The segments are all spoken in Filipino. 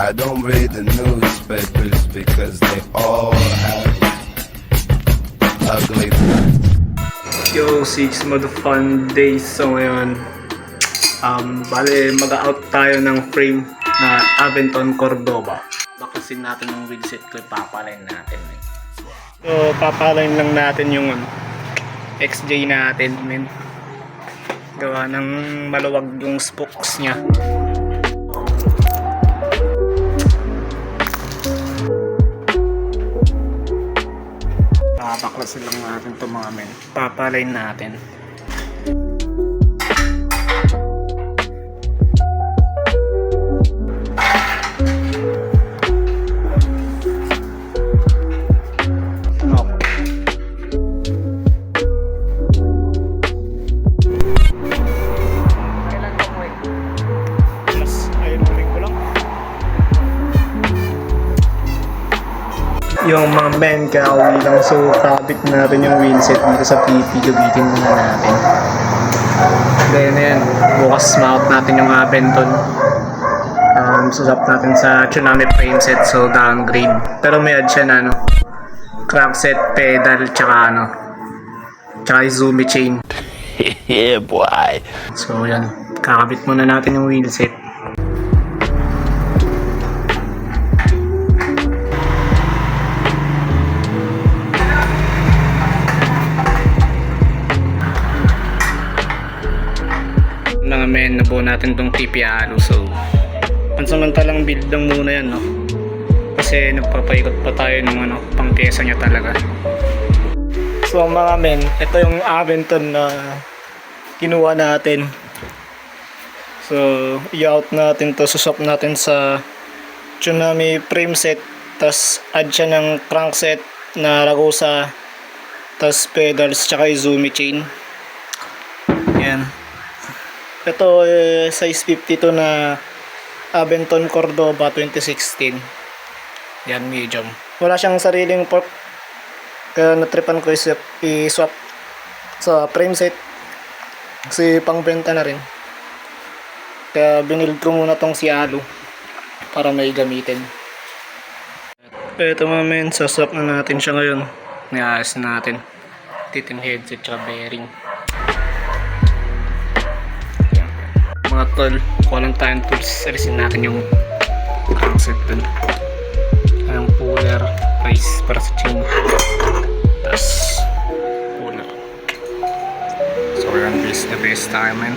I don't read the newspapers because they all have ugly. Yo, 6 Mod Fun Days. So ngayon, bale mag-out tayo ng frame na Aventon Cordoba. Bakasin natin yung wheelset ko, papalain natin. So, papalain lang natin yung XJ natin, men. Gawa ng maluwag yung spokes niya. Papaklasin lang natin ito mga men. Papalain natin. Yung mga men, kauwi lang. So, kapit natin yung wheelset dito sa PP. Gabitin muna natin. Then, yan. Bukas ma-out natin yung Aventon. Susap natin sa Tsunami frame set. So, downgrade. Pero may add siya na, crankset, pedal, tsaka tsaka Izumi chain. Yeah, boy. So, yan. Kakabit muna natin yung wheelset. Mga men, nabuo natin tong TP Halo. So, pansamantalang build lang muna yan, kasi nagpapaikot pa tayo ng pang pyesa niya talaga. So mga men, ito yung Aventon na kinuha natin. So, i-out natin to, suswap natin sa Tsunami frame set, tas add siya ng crankset na Ragusa, tas pedals, tsaka Izumi chain. Yan. Ito size 52 na Aventon Cordoba 2016. Yan, medium. Wala siyang sariling fork, kaya natripan ko i-swap sa frame set kasi pangbenta na rin. Kaya binild ko muna tong si Halo para may gamitin. Ito mga men, saswap na natin siya ngayon. Niayos natin. Titin headset tsaka bearing. Mga tol, kuha lang tayong tools. Alisin natin yung crankset dun. Ang puller, brace para sa chain, tapos puller. So yan, base na base tayo, man.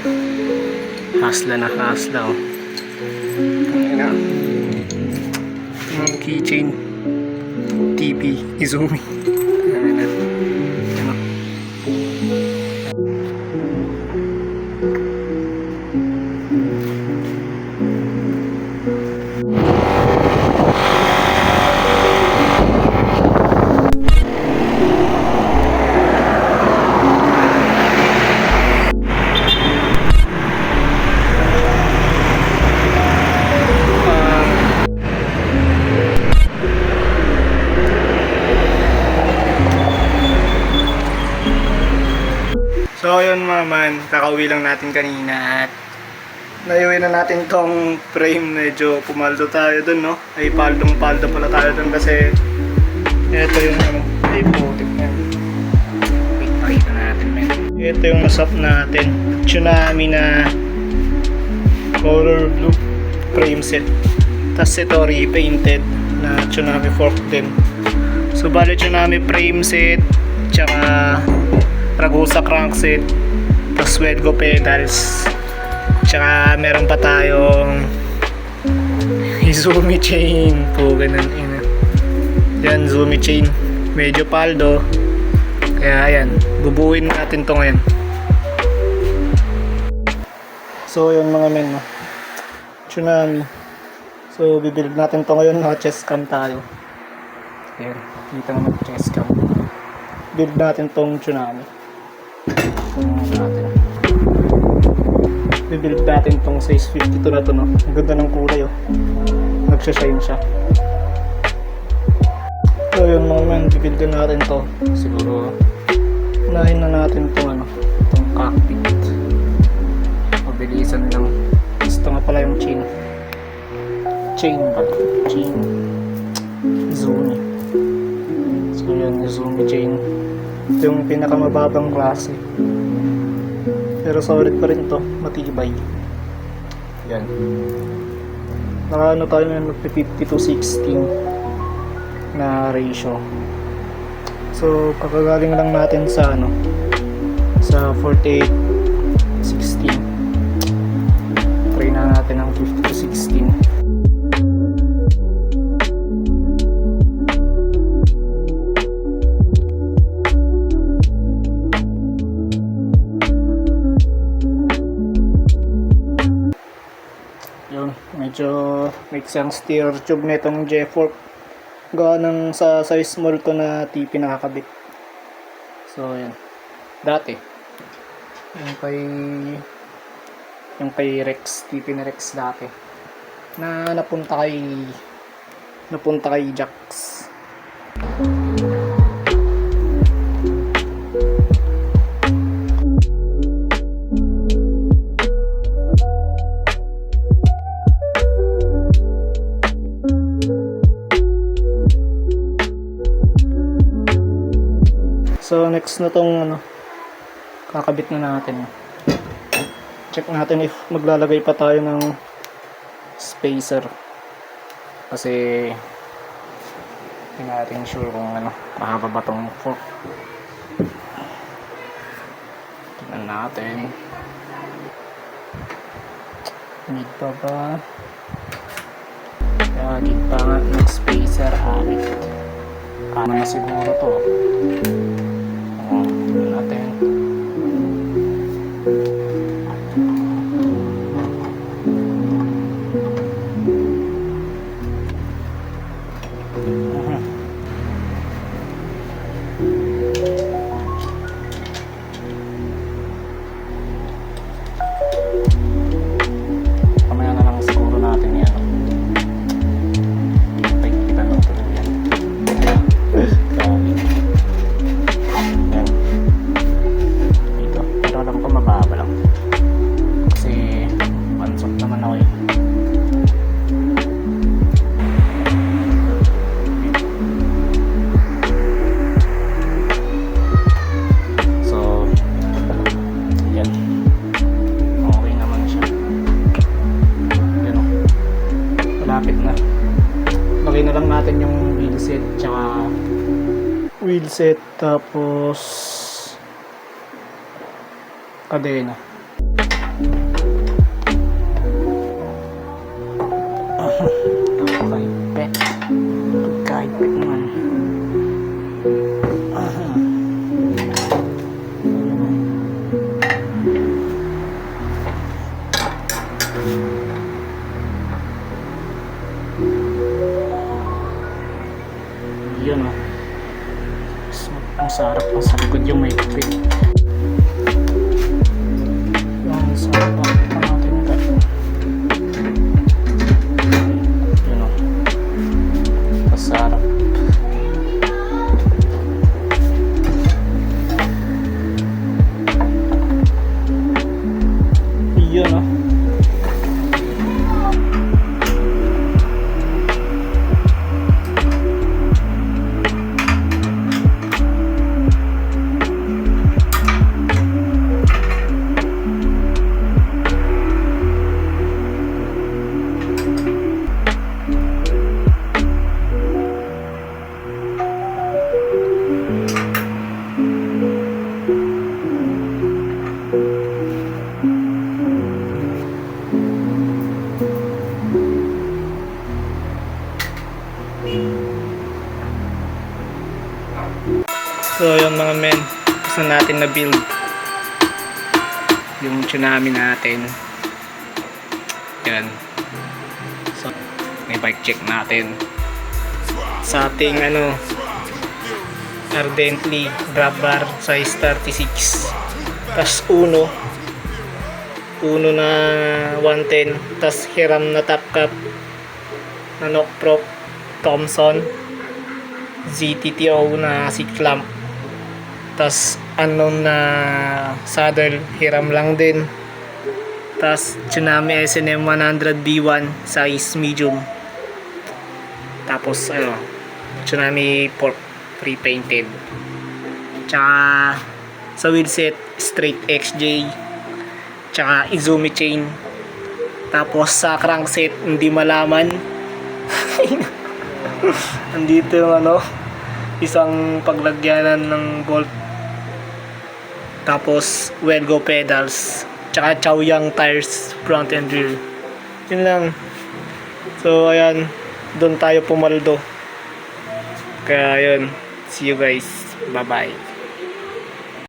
Hasla na hasla, Ayan na. Yung keychain TP Izumi. Ayan na. So yun mga man, kakauwi lang natin kanina at naiuwi na natin tong frame. Medyo pumaldo tayo dun, ay paldo pala tayo dun kasi ito yung ay putik na. Wait, pakita natin, man. Ito yung nasap natin, Tsunami na color blue frame set. Tapos ito repainted na Tsunami fork din. So bali Tsunami frame set, tsaka Ragusa crankset, tapos Wedgo pedals, tsaka meron pa tayong Izumi chain po, ganun. Yan, Izumi chain, medyo paldo, kaya yan, bubuin natin to ngayon. So yun mga men, Tsunami. So bibuild natin to ngayon, chest cam tayo. Yan, kita mo chest cam. Build natin tong Tsunami. Bibuild natin tong size 52 na to, Ang ganda ng kulay, nagsashine siya. So yun mga men, bibuild natin to. Siguro unahin na natin tong tong cockpit. Mabilisan lang. Gusto nga pala yung chain. chain ba? Chain. Izumi. So yun, Izumi chain. Ito yung pinakamababang klase. Pero solid pa rin to, matibay. Yan. Nakaano tayo na 50 to 16 na ratio. So kakagaling lang natin sa sa 48-16. Try na natin ang 50 to 16. Yun, medyo mix ang steer tube nitong J-fork. Gawa ng sa size small to na TP nakakabit. So yan. Dati yung kay Rex, TP na Rex dati na napunta kay Jax. So next na tong kakabit na natin. Check natin if maglalagay pa tayo ng spacer. Kasi hindi natin sure kung mahaba ba tong fork. Tingnan natin. Need pa ba? Need pa nga ng spacer habit. Ano na siguro to? Tingnan natin. Kamaya na lang siguro natin yan. Kita lang ito yan. Yan. Dito. Pero alam ko mababa lang. Kasi pansok naman ako eh. Malapit na. Lagay na lang natin yung wheelset tsaka wheelset tapos kadena. Kahit naman. Yun ang sarap ang sa likod yung may fit. Ang sarap ang natin ka. Yun ang sarap. Yun So yung mga men, gusto natin na build yung tsunami natin. Yan. So may bike check natin sa ating Ardently grab bar size 36, tas uno na 110, tas hiram na top cap na knock prop Thompson ZTTO na 6 clamp, tas unknown na saddle hiram lang din, tas Tsunami SNM 100 B1 size medium Tapos Tsunami Fork pre-painted. Tsaka sa wheelset straight XJ. Tsaka Izumi chain. Tapos sa crankset hindi malaman. Andito yung isang paglagyanan ng bolt. Tapos Welgo pedals. Tsaka Chaoyang tires front and rear. Yun lang. So ayan, doon tayo pumaldo. Kaya yun, see you guys. Bye bye.